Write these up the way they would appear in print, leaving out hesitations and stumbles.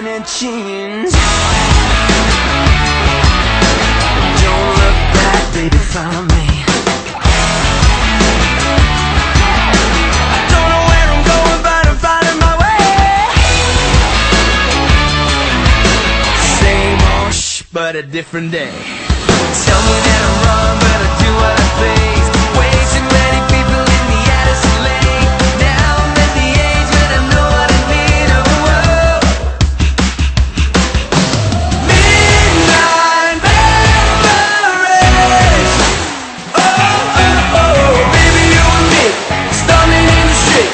skinny jeans. Don't look back, baby, follow me. I don't know where I'm going, but I'm finding my way. Same old but a different day. Tell me that I'm wrong, but I do what I please. Way too many people in the Addison Lane. Now I'm at the age when I know what I mean. Oh, oh. Midnight memories. Oh, oh, oh. Baby, you and me, standing in the street.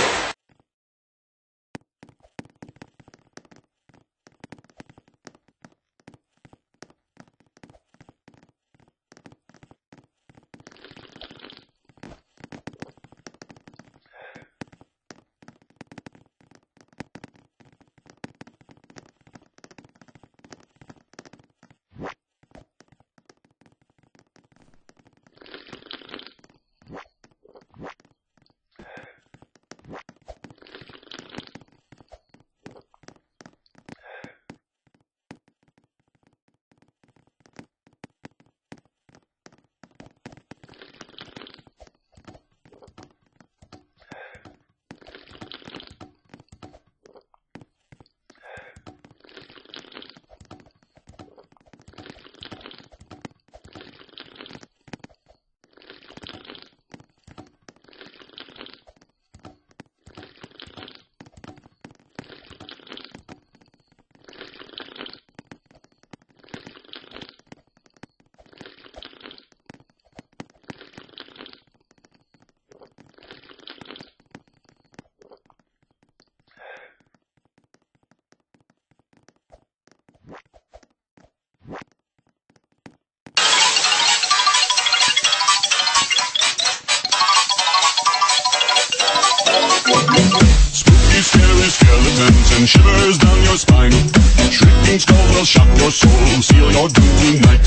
Spooky, scary skeletons and shivers down your spine. Shrieking skulls will shock your soul, seal your doom tonight.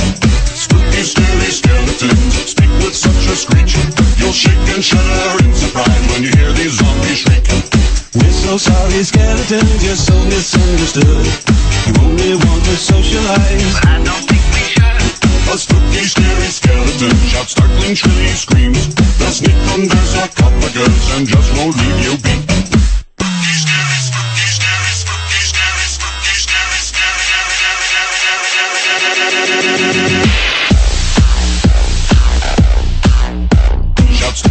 Spooky, scary skeletons speak with such a screech. You'll shake and shudder in surprise when you hear these zombies shriek. We're so sorry, skeletons, you're so misunderstood. You only want to socialize, But I don't think we should. A spooky, scary skeleton shouts startling, shrilly screams. They'll sneak under sarcophagus and just won't leave you be. Spooky, scary, spooky, scary, spooky, scary, spooky, scary, scary, shouts.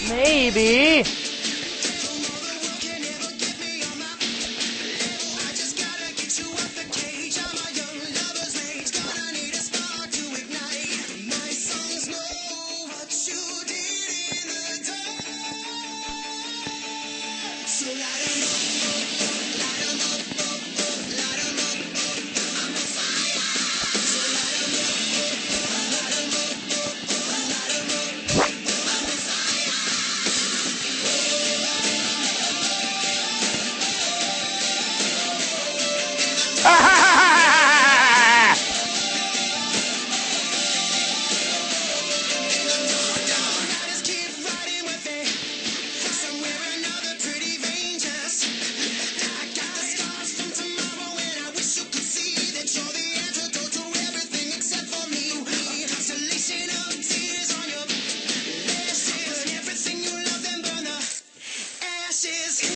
Maybe.